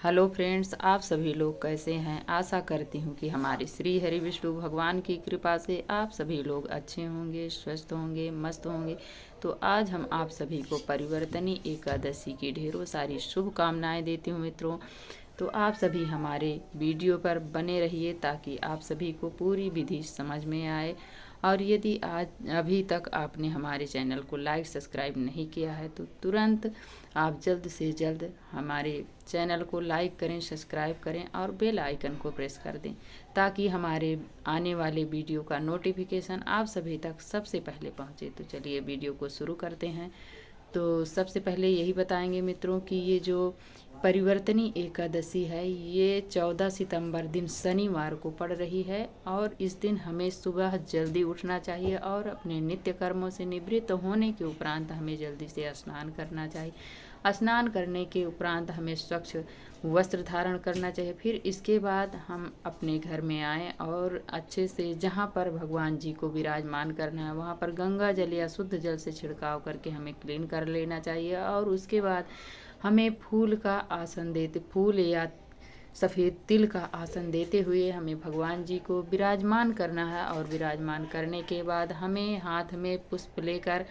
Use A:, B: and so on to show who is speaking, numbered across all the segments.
A: Hello friends, आप सभी लोग कैसे हैं। आशा करती हूँ कि हमारे श्री हरि विष्णु भगवान की कृपा से आप सभी लोग अच्छे होंगे, स्वस्थ होंगे, मस्त होंगे। तो आज हम आप सभी को परिवर्तनी एकादशी की ढेरों सारी शुभकामनाएं देती हूँ मित्रों। तो आप सभी हमारे वीडियो पर बने रहिए ताकि आप सभी को पूरी विधि समझ में आए। और यदि आज अभी तक आपने हमारे चैनल को लाइक सब्सक्राइब नहीं किया है तो तुरंत आप जल्द से जल्द हमारे चैनल को लाइक करें, सब्सक्राइब करें और बेल आइकन को प्रेस कर दें ताकि हमारे आने वाले वीडियो का नोटिफिकेशन आप सभी तक सबसे पहले पहुंचे। तो चलिए वीडियो को शुरू करते हैं। तो सबसे पहले यही बताएंगे मित्रों कि ये जो परिवर्तनी एकादशी है ये 14 सितंबर दिन शनिवार को पड़ रही है और इस दिन हमें सुबह जल्दी उठना चाहिए और अपने नित्य कर्मों से निवृत्त होने के उपरांत हमें जल्दी से स्नान करना चाहिए। स्नान करने के उपरांत हमें स्वच्छ वस्त्र धारण करना चाहिए। फिर इसके बाद हम अपने घर में आएँ और अच्छे से जहाँ पर भगवान जी को विराजमान करना है वहाँ पर गंगा जल या शुद्ध जल से छिड़काव करके हमें क्लीन कर लेना चाहिए। और उसके बाद हमें फूल या सफ़ेद तिल का आसन देते हुए हमें भगवान जी को विराजमान करना है। और विराजमान करने के बाद हमें हाथ में पुष्प लेकर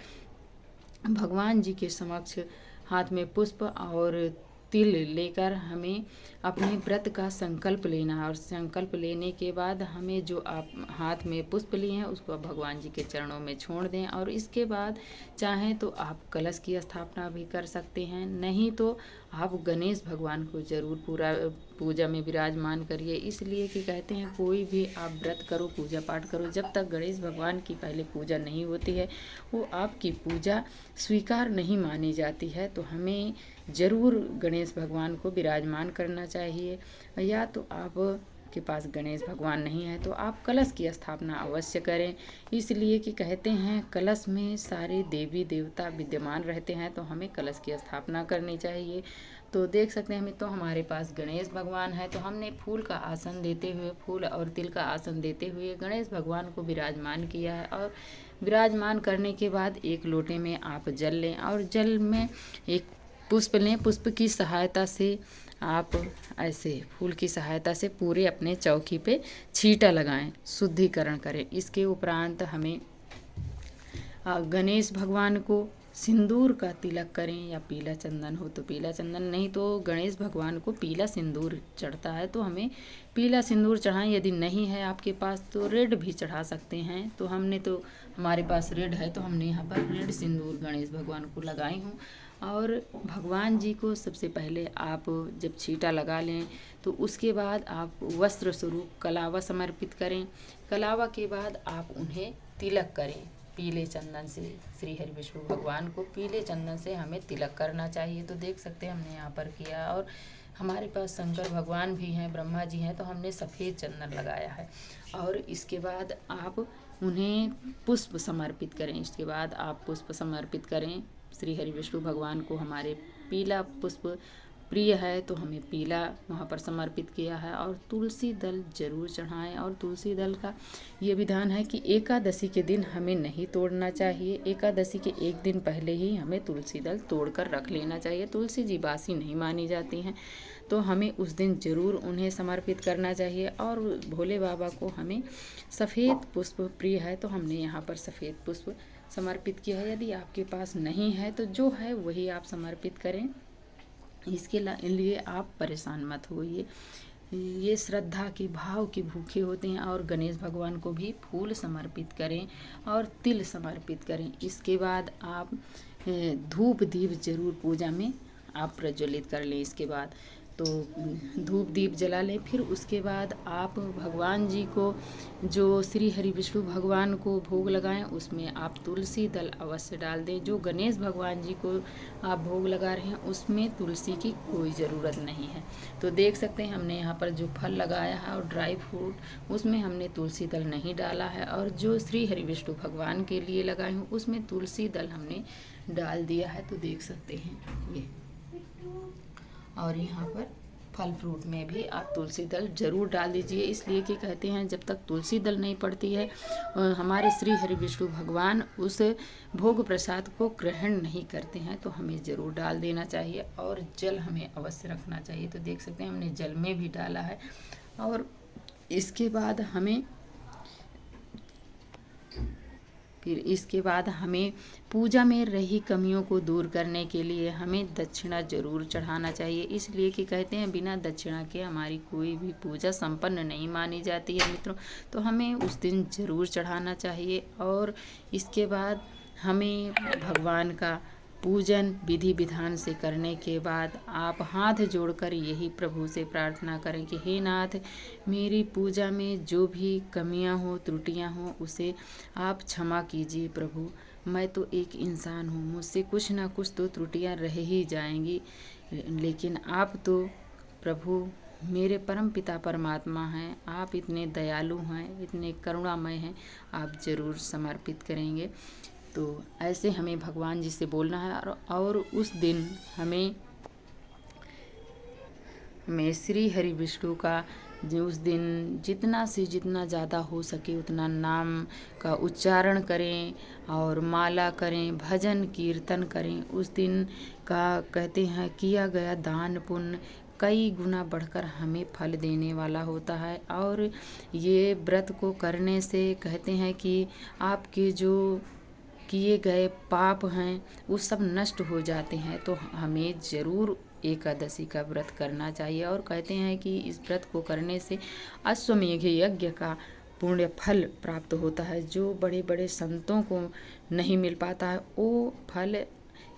A: भगवान जी के समक्ष हाथ में पुष्प और तिल लेकर हमें अपने व्रत का संकल्प लेना है। और संकल्प लेने के बाद हमें जो आप हाथ में पुष्प लिए हैं उसको भगवान जी के चरणों में छोड़ दें। और इसके बाद चाहें तो आप कलश की स्थापना भी कर सकते हैं, नहीं तो आप गणेश भगवान को ज़रूर पूजा में विराजमान करिए। इसलिए कि कहते हैं कोई भी आप व्रत करो, पूजा पाठ करो, जब तक गणेश भगवान की पहले पूजा नहीं होती है वो आपकी पूजा स्वीकार नहीं मानी जाती है। तो हमें ज़रूर गणेश भगवान को विराजमान करना चाहिए। या तो आप के पास गणेश भगवान नहीं है तो आप कलश की स्थापना अवश्य करें। इसलिए कि कहते हैं कलश में सारे देवी देवता विद्यमान रहते हैं तो हमें कलश की स्थापना करनी चाहिए। तो देख सकते हैं तो हमारे पास गणेश भगवान है तो हमने फूल और तिल का आसन देते हुए गणेश भगवान को विराजमान किया है। और विराजमान करने के बाद एक लोटे में आप जल लें और जल में एक पुष्प लें। पुष्प की सहायता से आप ऐसे फूल की सहायता से पूरे अपने चौकी पे छींटा लगाएं, शुद्धिकरण करें। इसके उपरांत हमें गणेश भगवान को सिंदूर का तिलक करें या पीला चंदन हो तो पीला चंदन, नहीं तो गणेश भगवान को पीला सिंदूर चढ़ता है तो हमें पीला सिंदूर चढ़ाएं। यदि नहीं है आपके पास तो रेड भी चढ़ा सकते हैं। तो हमारे पास रेड है तो हमने यहाँ पर रेड सिंदूर गणेश भगवान को लगाई हूँ। और भगवान जी को सबसे पहले आप जब छींटा लगा लें तो उसके बाद आप वस्त्र स्वरूप कलावा समर्पित करें। कलावा के बाद आप उन्हें तिलक करें पीले चंदन से। श्री हरि विष्णु भगवान को पीले चंदन से हमें तिलक करना चाहिए। तो देख सकते हैं हमने यहाँ पर किया। और हमारे पास शंकर भगवान भी हैं, ब्रह्मा जी हैं, तो हमने सफ़ेद चंदन लगाया है। और इसके बाद आप उन्हें पुष्प समर्पित करें। इसके बाद आप पुष्प समर्पित करें श्री हरि विष्णु भगवान को। हमारे पीला पुष्प प्रिय है तो हमें पीला वहाँ पर समर्पित किया है। और तुलसी दल जरूर चढ़ाएं। और तुलसी दल का ये विधान है कि एकादशी के दिन हमें नहीं तोड़ना चाहिए। एकादशी के एक दिन पहले ही हमें तुलसी दल तोड़कर रख लेना चाहिए। तुलसी जी बासी नहीं मानी जाती हैं तो हमें उस दिन ज़रूर उन्हें समर्पित करना चाहिए। और भोले बाबा को हमें सफ़ेद पुष्प प्रिय है तो हमने यहाँ पर सफ़ेद पुष्प समर्पित किया है। यदि आपके पास नहीं है तो जो है वही आप समर्पित करें। इसके लिए आप परेशान मत होइए। ये श्रद्धा के भाव के भूखे होते हैं। और गणेश भगवान को भी फूल समर्पित करें और तिल समर्पित करें। इसके बाद आप धूप दीप जरूर पूजा में आप प्रज्वलित कर लें। इसके बाद तो धूप दीप जला लें। फिर उसके बाद आप भगवान जी को जो श्री हरि विष्णु भगवान को भोग लगाएं उसमें आप तुलसी दल अवश्य डाल दें। जो गणेश भगवान जी को आप भोग लगा रहे हैं उसमें तुलसी की कोई ज़रूरत नहीं है। तो देख सकते हैं हमने यहाँ पर जो फल लगाया है और ड्राई फ्रूट उसमें हमने तुलसी दल नहीं डाला है। और जो श्री हरि विष्णु भगवान के लिए लगाई हूँ उसमें तुलसी दल हमने डाल दिया है। तो देख सकते हैं ये। और यहाँ पर फल फ्रूट में भी आप तुलसी दल जरूर डाल दीजिए। इसलिए कि कहते हैं जब तक तुलसी दल नहीं पड़ती है हमारे श्री हरि विष्णु भगवान उस भोग प्रसाद को ग्रहण नहीं करते हैं। तो हमें ज़रूर डाल देना चाहिए और जल हमें अवश्य रखना चाहिए। तो देख सकते हैं हमने जल में भी डाला है। और इसके बाद हमें पूजा में रही कमियों को दूर करने के लिए हमें दक्षिणा जरूर चढ़ाना चाहिए। इसलिए कि कहते हैं बिना दक्षिणा के हमारी कोई भी पूजा संपन्न नहीं मानी जाती है मित्रों। तो हमें उस दिन जरूर चढ़ाना चाहिए। और इसके बाद हमें भगवान का पूजन विधि विधान से करने के बाद आप हाथ जोड़कर यही प्रभु से प्रार्थना करें कि हे नाथ, मेरी पूजा में जो भी कमियां हो त्रुटियां हो उसे आप क्षमा कीजिए प्रभु। मैं तो एक इंसान हूँ, मुझसे कुछ ना कुछ तो त्रुटियां रह ही जाएंगी, लेकिन आप तो प्रभु मेरे परम पिता परमात्मा हैं। आप इतने दयालु हैं, इतने करुणामय हैं, आप ज़रूर समर्पित करेंगे। तो ऐसे हमें भगवान जी से बोलना है। और उस दिन हमें श्री हरि विष्णु का उस दिन जितना से जितना ज़्यादा हो सके उतना नाम का उच्चारण करें और माला करें, भजन कीर्तन करें। उस दिन का कहते हैं किया गया दान पुण्य कई गुना बढ़कर हमें फल देने वाला होता है। और ये व्रत को करने से कहते हैं कि आपके जो किए गए पाप हैं वो सब नष्ट हो जाते हैं। तो हमें ज़रूर एकादशी का व्रत करना चाहिए। और कहते हैं कि इस व्रत को करने से अश्वमेघ यज्ञ का पुण्य फल प्राप्त होता है। जो बड़े बड़े संतों को नहीं मिल पाता है वो फल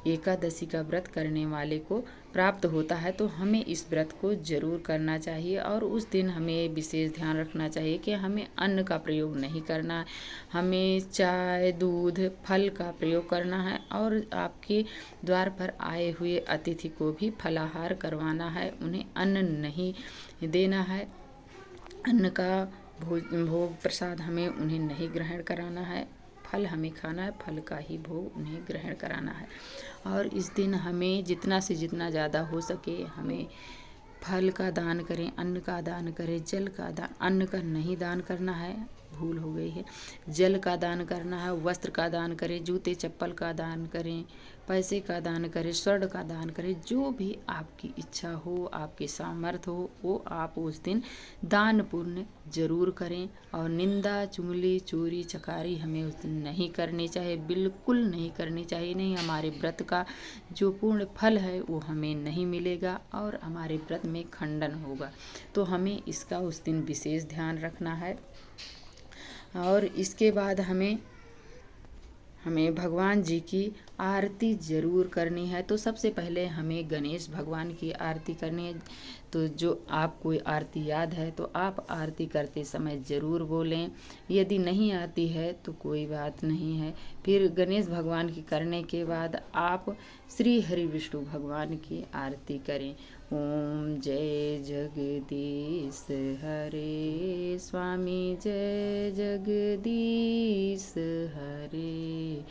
A: एकादशी का व्रत करने वाले को प्राप्त होता है। तो हमें इस व्रत को जरूर करना चाहिए। और उस दिन हमें विशेष ध्यान रखना चाहिए कि हमें अन्न का प्रयोग नहीं करना है, हमें चाय दूध फल का प्रयोग करना है। और आपके द्वार पर आए हुए अतिथि को भी फलाहार करवाना है, उन्हें अन्न नहीं देना है। अन्न का भोग प्रसाद हमें उन्हें नहीं ग्रहण कराना है, फल हमें खाना है, फल का ही भोग उन्हें ग्रहण कराना है। और इस दिन हमें जितना से जितना ज़्यादा हो सके हमें फल का दान करें, अन्न का दान करें, जल का दान, अन्न का नहीं दान करना है, भूल हो गई है, जल का दान करना है, वस्त्र का दान करें, जूते चप्पल का दान करें, पैसे का दान करें, स्वर्ण का दान करें। जो भी आपकी इच्छा हो, आपके सामर्थ्य हो, वो आप उस दिन दान पुण्य जरूर करें। और निंदा चुगली चोरी चकारी हमें उस दिन नहीं करनी चाहिए, बिल्कुल नहीं करनी चाहिए। नहीं, हमारे व्रत का जो पूर्ण फल है वो हमें नहीं मिलेगा और हमारे व्रत में खंडन होगा। तो हमें इसका उस दिन विशेष ध्यान रखना है। और इसके बाद हमें भगवान जी की आरती ज़रूर करनी है। तो सबसे पहले हमें गणेश भगवान की आरती करनी है। तो जो आप कोई आरती याद है तो आप आरती करते समय ज़रूर बोलें, यदि नहीं आती है तो कोई बात नहीं है। फिर गणेश भगवान की करने के बाद आप श्री हरि विष्णु भगवान की आरती करें। ओम जय जगदीश हरे स्वामी, जय जगदीश हरे।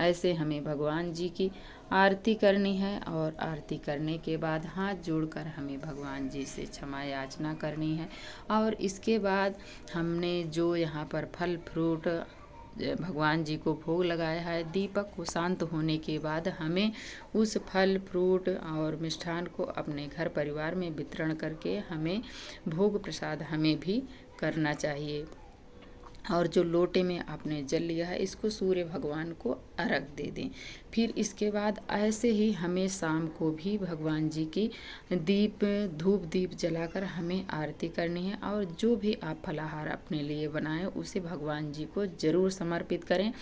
A: ऐसे हमें भगवान जी की आरती करनी है। और आरती करने के बाद हाथ जोड़कर हमें भगवान जी से क्षमा याचना करनी है। और इसके बाद हमने जो यहाँ पर फल फ्रूट भगवान जी को भोग लगाया है, दीपक को शांत होने के बाद हमें उस फल फ्रूट और मिष्ठान को अपने घर परिवार में वितरण करके हमें भोग प्रसाद हमें भी करना चाहिए। और जो लोटे में आपने जल लिया है इसको सूर्य भगवान को अर्घ दे दें। फिर इसके बाद ऐसे ही हमें शाम को भी भगवान जी की धूप दीप जलाकर हमें आरती करनी है। और जो भी आप फलाहार अपने लिए बनाएं उसे भगवान जी को ज़रूर समर्पित करें।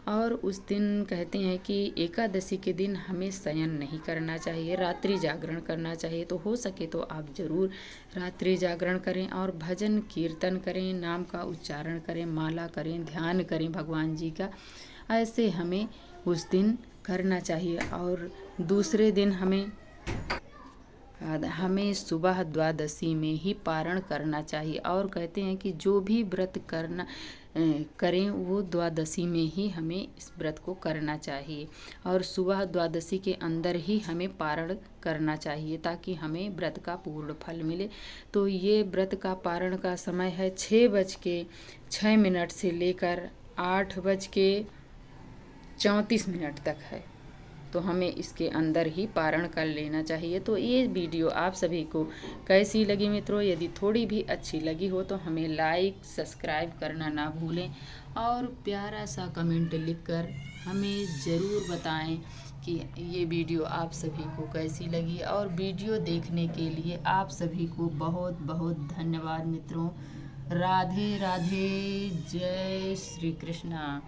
A: और उस दिन कहते हैं कि एकादशी के दिन हमें शयन नहीं करना चाहिए, रात्रि जागरण करना चाहिए। तो हो सके तो आप ज़रूर रात्रि जागरण करें और भजन कीर्तन करें, नाम का उच्चारण करें, माला करें, ध्यान करें भगवान जी का। ऐसे हमें उस दिन करना चाहिए। और दूसरे दिन हमें हमें सुबह द्वादशी में ही पारण करना चाहिए। और कहते हैं कि जो भी व्रत करें वो द्वादशी में ही हमें इस व्रत को करना चाहिए और सुबह द्वादशी के अंदर ही हमें पारण करना चाहिए ताकि हमें व्रत का पूर्ण फल मिले। तो ये व्रत का पारण का समय है 6:06 से लेकर 8:34 तक है। तो हमें इसके अंदर ही पारण कर लेना चाहिए। तो ये वीडियो आप सभी को कैसी लगी मित्रों? यदि थोड़ी भी अच्छी लगी हो तो हमें लाइक सब्सक्राइब करना ना भूलें और प्यारा सा कमेंट लिखकर हमें ज़रूर बताएं कि ये वीडियो आप सभी को कैसी लगी। और वीडियो देखने के लिए आप सभी को बहुत बहुत धन्यवाद मित्रों। राधे राधे, जय श्री कृष्णा।